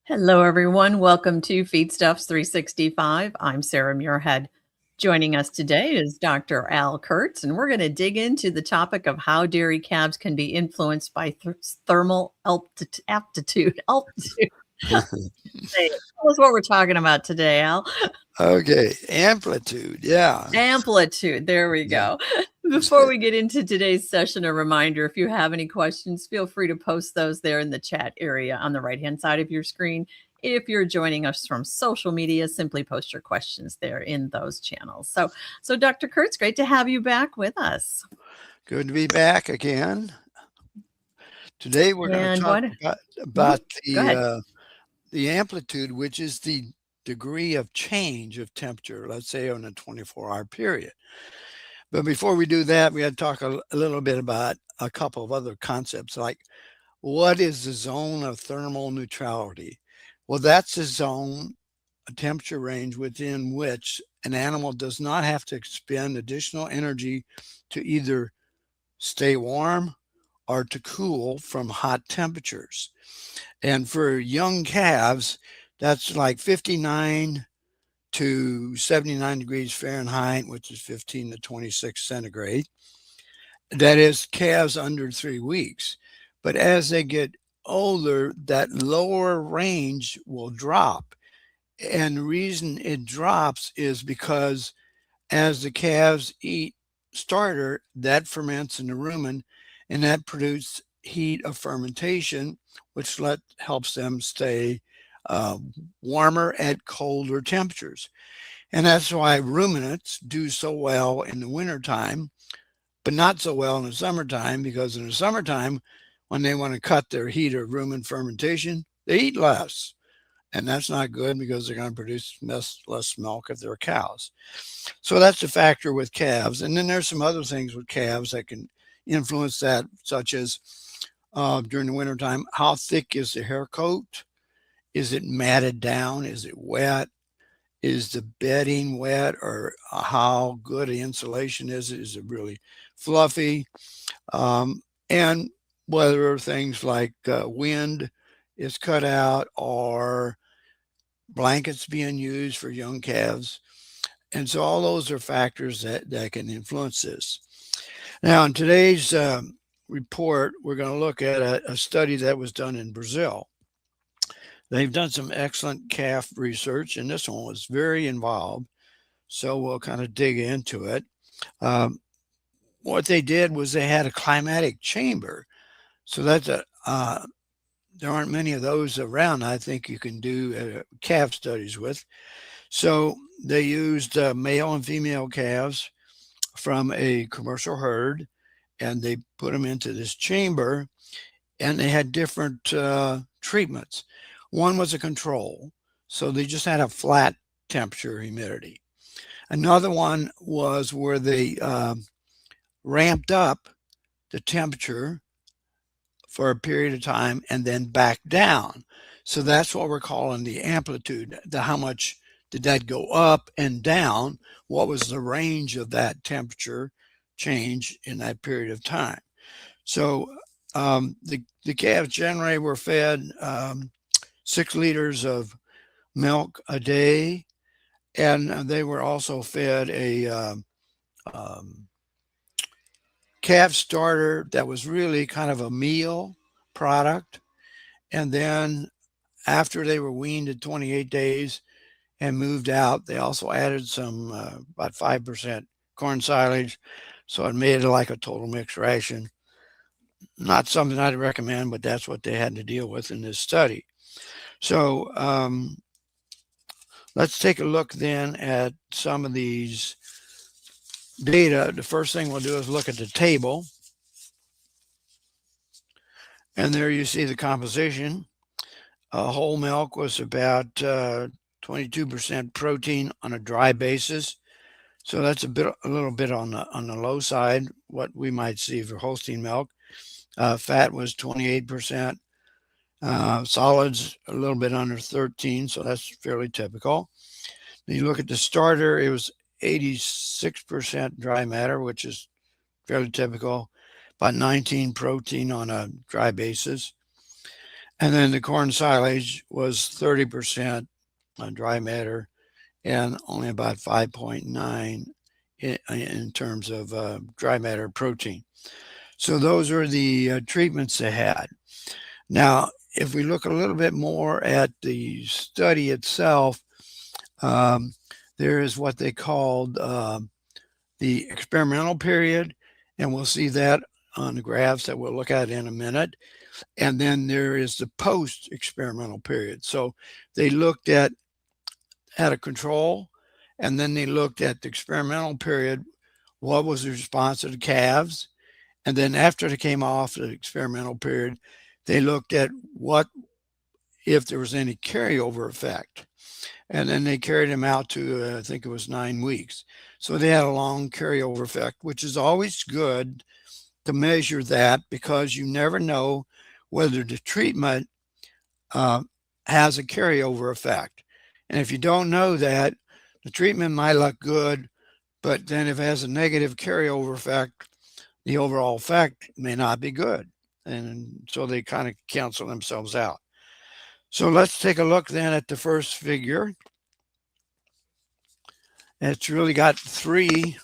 Hello, everyone. Welcome to Feedstuffs 365. I'm Sarah Muirhead. Joining us today is Dr. Al Kertz, and we're going to dig into the topic of how dairy calves can be influenced by thermal aptitude. Altitude. Tell us what we're talking about today, Al. Okay, amplitude. Yeah. Amplitude. There we Yeah. go. Before we get into today's session, a reminder, if you have any questions, feel free to post those there in the chat area on the right-hand side of your screen. If you're joining us from social media, simply post your questions there in those channels. So Dr. Kurtz, great to have you back with us. Good to be back again. Today we're going to And talk what? about Go ahead. the amplitude, which is the degree of change of temperature, let's say on a 24-hour period. But before we do that, we had to talk a little bit about a couple of other concepts, like what is the zone of thermal neutrality? Well, that's a zone, a temperature range within which an animal does not have to expend additional energy to either stay warm or to cool from hot temperatures. And for young calves, that's like 59 to 79 degrees Fahrenheit, which is 15 to 26 centigrade. That is calves under 3 weeks. But as they get older, that lower range will drop. And the reason it drops is because as the calves eat starter, that ferments in the rumen, and that produces heat of fermentation, which helps them stay uh, warmer at colder temperatures. And that's why ruminants do so well in the wintertime, but not so well in the summertime, because in the summertime, when they want to cut their heat of rumen fermentation, they eat less. And that's not good because they're going to produce less milk if they're cows. So that's a factor with calves. And then there's some other things with calves that can influence that, such as during the wintertime, how thick is the hair coat? Is it matted down? Is it wet? Is the bedding wet? Or how good the insulation is? Is it really fluffy? And whether things like wind is cut out or blankets being used for young calves. And so all those are factors that can influence this. Now, in today's report, we're going to look at a study that was done in Brazil. They've done some excellent calf research, and this one was very involved. So we'll kind of dig into it. Um, what they did was they had a climatic chamber. So that's there aren't many of those around. I think you can do calf studies with. So they used male and female calves from a commercial herd, and they put them into this chamber, and they had different treatments. One was a control, so they just had a flat temperature humidity. Another one was where they ramped up the temperature for a period of time and then back down. So that's what we're calling the amplitude, how much did that go up and down? What was the range of that temperature change in that period of time? So the calves generally were fed 6 liters of milk a day, and they were also fed a calf starter that was really kind of a meal product. And then after they were weaned at 28 days and moved out, they also added some about 5% corn silage. So it made it like a total mixed ration. Not something I'd recommend, but that's what they had to deal with in this study. So let's take a look then at some of these data. The first thing we'll do is look at the table. And there you see the composition. Whole milk was about 22% protein on a dry basis. So that's a little bit on the low side, what we might see for Holstein milk. Fat was 28%. Solids a little bit under 13, so that's fairly typical. Then you look at the starter, it was 86% dry matter, which is fairly typical. About 19 protein on a dry basis. And then the corn silage was 30% on dry matter and only about 5.9 in terms of dry matter protein. So those are the treatments they had. Now, if we look a little bit more at the study itself, um, there is what they called the experimental period, and we'll see that on the graphs that we'll look at in a minute. And then there is the post-experimental period. So they looked at a control, and then they looked at the experimental period, what was the response of the calves, and then after they came off the experimental period, they looked at what if there was any carryover effect. And then they carried them out to, I think it was 9 weeks. So they had a long carryover effect, which is always good to measure that because you never know whether the treatment has a carryover effect. And if you don't know that, the treatment might look good, but then if it has a negative carryover effect, the overall effect may not be good. And so they kind of cancel themselves out. So let's take a look then at the first figure. It's really got three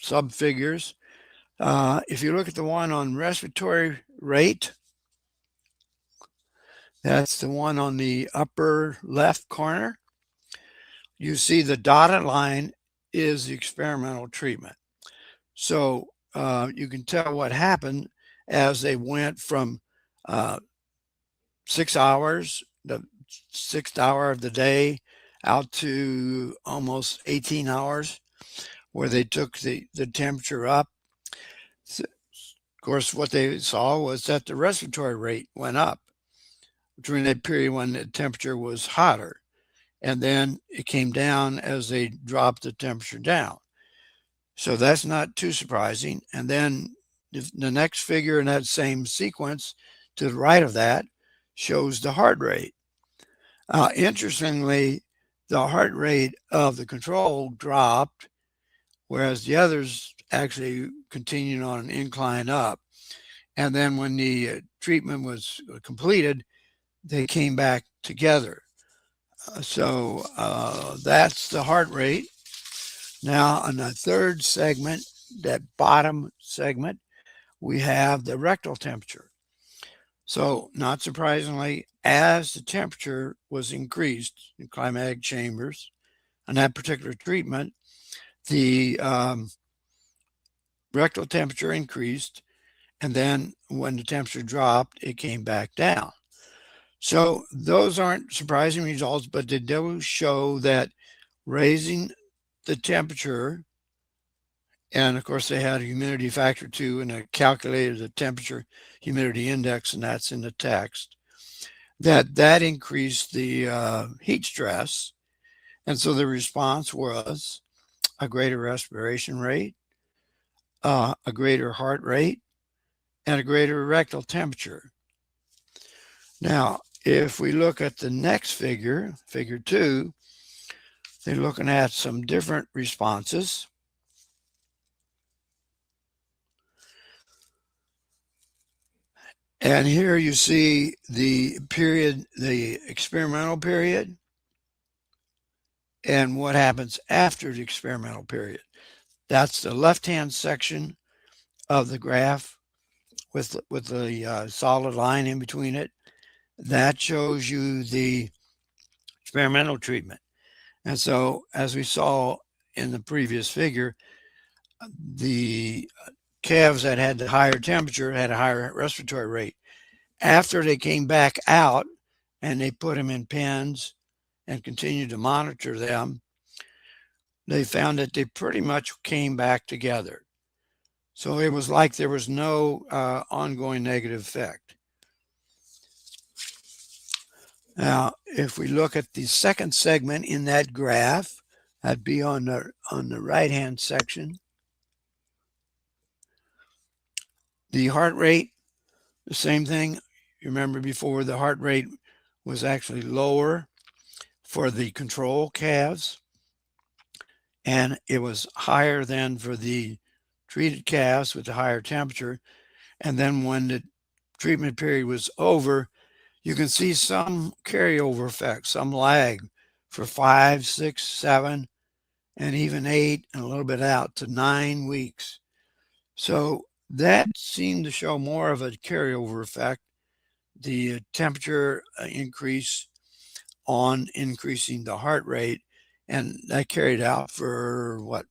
sub figures. If you look at the one on respiratory rate, that's the one on the upper left corner. You see the dotted line is the experimental treatment. So you can tell what happened as they went from 6 hours, the 6th hour of the day, out to almost 18 hours, where they took the temperature up. Of course, what they saw was that the respiratory rate went up during that period when the temperature was hotter. And then it came down as they dropped the temperature down. So that's not too surprising. And then the next figure in that same sequence to the right of that shows the heart rate. Interestingly, the heart rate of the control dropped, whereas the others actually continued on an incline up. And then when the treatment was completed, they came back together. So that's the heart rate. Now, on the third segment, that bottom segment, we have the rectal temperature. So, not surprisingly, as the temperature was increased in climatic chambers on that particular treatment, the rectal temperature increased, and then when the temperature dropped, it came back down. So, those aren't surprising results, but they do show that raising the temperature, and of course they had a humidity factor too, and it calculated the temperature humidity index, and that's in the text, that increased the heat stress. And so the response was a greater respiration rate, a greater heart rate, and a greater rectal temperature. Now, if we look at the next figure, figure 2, they're looking at some different responses. And here you see the period, the experimental period, and what happens after the experimental period. That's the left-hand section of the graph with the solid line in between it. That shows you the experimental treatment. And so, as we saw in the previous figure, the calves that had the higher temperature had a higher respiratory rate. After they came back out and they put them in pens and continued to monitor them, they found that they pretty much came back together. So it was like there was no ongoing negative effect. Now, if we look at the second segment in that graph, that'd be on the right-hand section. The heart rate, the same thing. You remember before, the heart rate was actually lower for the control calves, and it was higher than for the treated calves with the higher temperature. And then when the treatment period was over, you can see some carryover effect, some lag for 5, 6, 7, and even 8, and a little bit out to 9 weeks. So that seemed to show more of a carryover effect, the temperature increase on increasing the heart rate, and that carried out for what,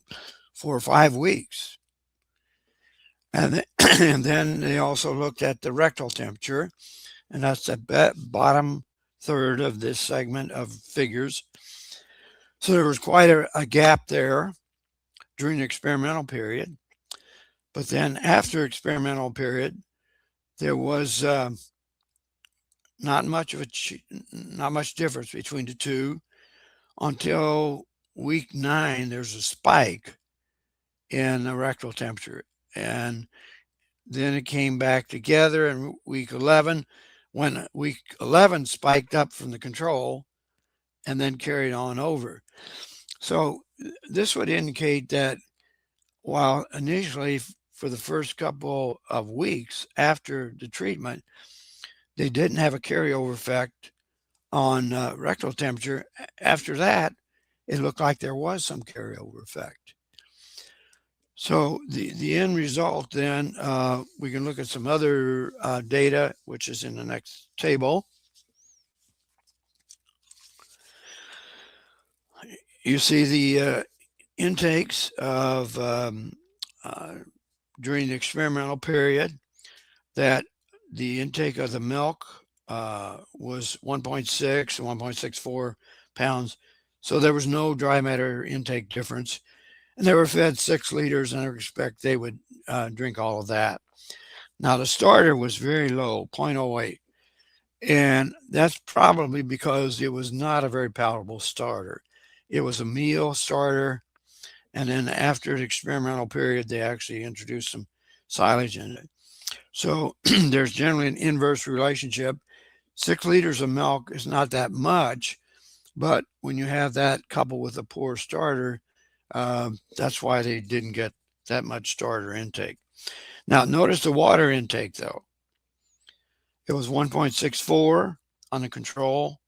4 or 5 weeks. And and then they also looked at the rectal temperature, and that's the bottom third of this segment of figures. So there was quite a gap there during the experimental period. But then after experimental period, there was not much difference between the two until week 9. There's a spike in the rectal temperature, and then it came back together in week 11, when week 11 spiked up from the control and then carried on over. So this would indicate that while initially for the first couple of weeks after the treatment, they didn't have a carryover effect on rectal temperature, after that, it looked like there was some carryover effect. So the end result then, we can look at some other data, which is in the next table. You see the intakes of during the experimental period, that the intake of the milk was 1.6 and 1.64 pounds. So there was no dry matter intake difference. And they were fed 6 liters, and I expect they would drink all of that. Now, the starter was very low, 0.08. And that's probably because it was not a very palatable starter. It was a meal starter. And then after the experimental period, they actually introduced some silage in it. So there's generally an inverse relationship. 6 liters of milk is not that much, but when you have that coupled with a poor starter, that's why they didn't get that much starter intake. Now, notice the water intake, though. It was 1.64 on the control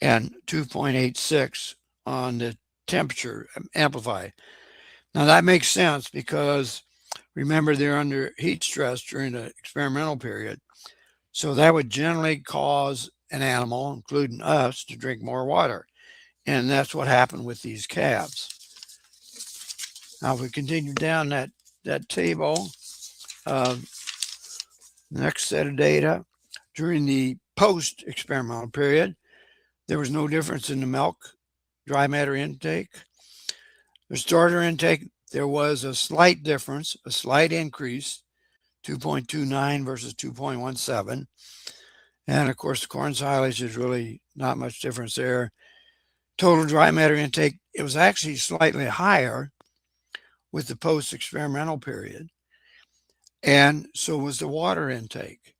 and 2.86 on the temperature amplified. Now, that makes sense because remember, they're under heat stress during the experimental period. So that would generally cause an animal, including us, to drink more water. And that's what happened with these calves. Now, if we continue down that table, next set of data, during the post-experimental period, there was no difference in the milk dry matter intake. The starter intake, there was a slight difference, a slight increase, 2.29 versus 2.17. And of course, the corn silage is really not much difference there. Total dry matter intake, it was actually slightly higher with the post-experimental period. And so was the water intake.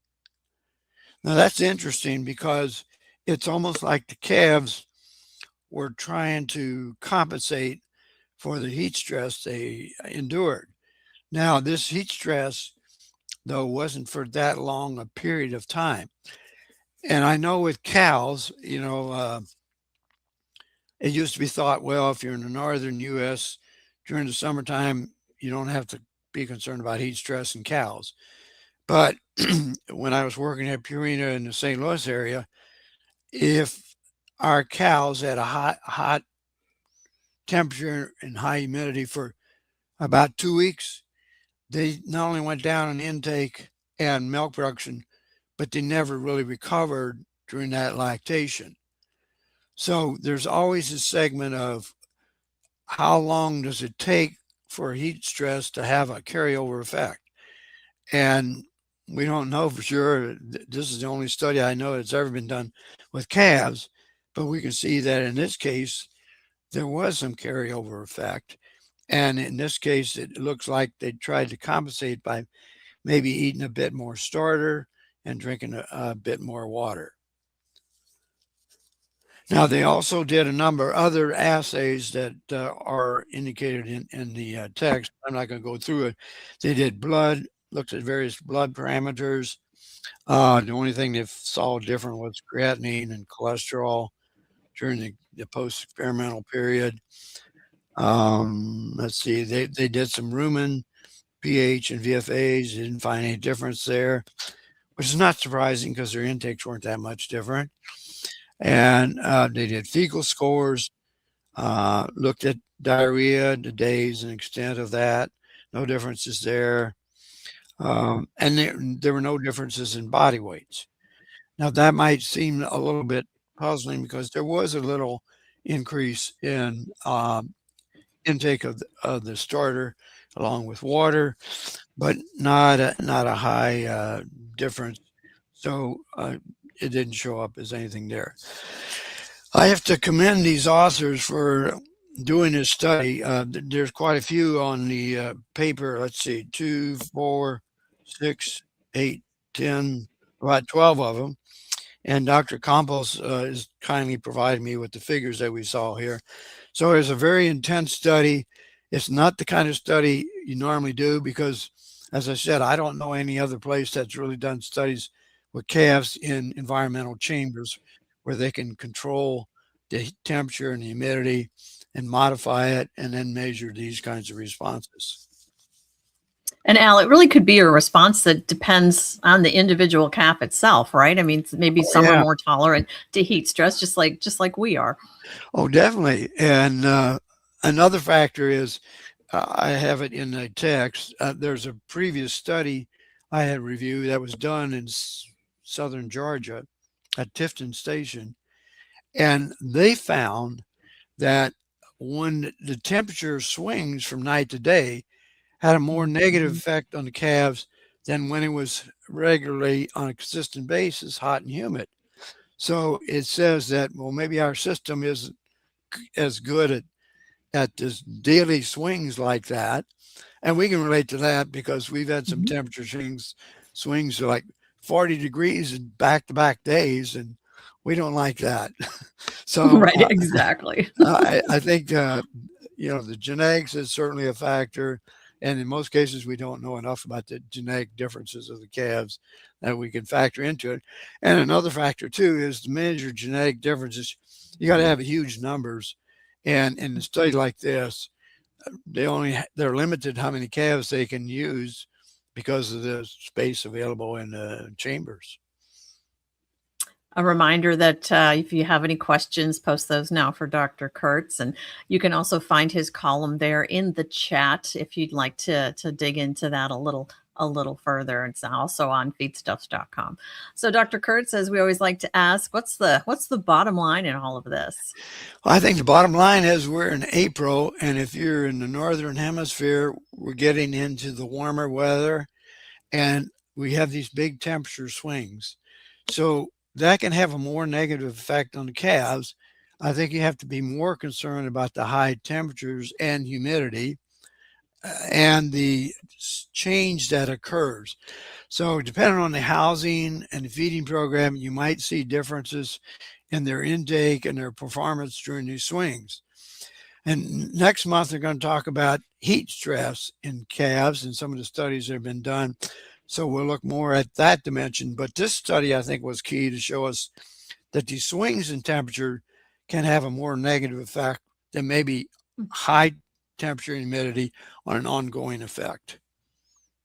Now that's interesting because it's almost like the calves were trying to compensate for the heat stress they endured. Now, this heat stress, though, wasn't for that long a period of time. And I know with cows, it used to be thought, well, if you're in the northern U.S. during the summertime, you don't have to be concerned about heat stress in cows. But when I was working at Purina in the St. Louis area, if our cows had a hot temperature and high humidity for about 2 weeks, they not only went down in intake and milk production, but they never really recovered during that lactation. So there's always a segment of how long does it take for heat stress to have a carryover effect. And we don't know for sure. This is the only study I know that's ever been done with calves, but we can see that in this case, there was some carryover effect. And in this case, it looks like they tried to compensate by maybe eating a bit more starter and drinking a bit more water. Now, they also did a number of other assays that are indicated in the text. I'm not going to go through it. They did blood looked at various blood parameters. The only thing they saw different was creatinine and cholesterol during the post-experimental period. Let's see, they did some rumen, pH, and VFAs. They didn't find any difference there, which is not surprising because their intakes weren't that much different. And they did fecal scores, looked at diarrhea, the days and extent of that. No differences there. And there were no differences in body weights. Now, that might seem a little bit puzzling because there was a little increase in intake of the starter along with water, but not a high difference. So it didn't show up as anything there. I have to commend these authors for doing this study. There's quite a few on the paper. Let's see, 2, 4, 6, 8, 10, about 12 of them. And Dr. Campos is kindly providing me with the figures that we saw here. So it's a very intense study. It's not the kind of study you normally do because, as I said, I don't know any other place that's really done studies with calves in environmental chambers where they can control the temperature and the humidity and modify it and then measure these kinds of responses. And Al, it really could be a response that depends on the individual calf itself, right? I mean, maybe some are more tolerant to heat stress, just like we are. Oh, definitely. And another factor is, I have it in the text. There's a previous study I had reviewed that was done in southern Georgia at Tifton Station, and they found that when the temperature swings from night to day, had a more negative effect on the calves than when it was regularly on a consistent basis, hot and humid. So it says that, well, maybe our system isn't as good at this daily swings like that. And we can relate to that because we've had some temperature swings to like 40 degrees in back-to-back days, and we don't like that. So right, exactly. I think the genetics is certainly a factor. And in most cases, we don't know enough about the genetic differences of the calves that we can factor into it. And another factor, too, is to manage your genetic differences, you got to have huge numbers. And in a study like this, they're limited how many calves they can use because of the space available in the chambers. A reminder that if you have any questions, post those now for Dr. Kertz. And you can also find his column there in the chat if you'd like to dig into that a little further. It's also on feedstuffs.com. So Dr. Kertz, as we always like to ask, what's the bottom line in all of this? Well, I think the bottom line is we're in April, and if you're in the northern hemisphere, we're getting into the warmer weather, and we have these big temperature swings. So that can have a more negative effect on the calves. I think you have to be more concerned about the high temperatures and humidity and the change that occurs. So depending on the housing and the feeding program, you might see differences in their intake and their performance during these swings. And next month, they're going to talk about heat stress in calves and some of the studies that have been done. So we'll look more at that dimension. But this study, I think, was key to show us that these swings in temperature can have a more negative effect than maybe high temperature and humidity on an ongoing effect.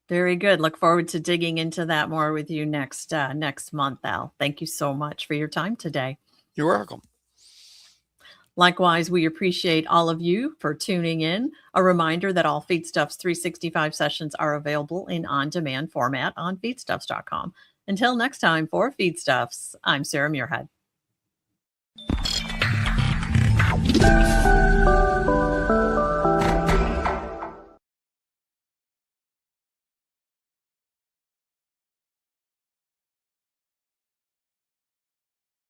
Very good. Look forward to digging into that more with you next month, Al. Thank you so much for your time today. You're welcome. Likewise, we appreciate all of you for tuning in. A reminder that all Feedstuffs 365 sessions are available in on-demand format on feedstuffs.com. Until next time for Feedstuffs, I'm Sarah Muirhead.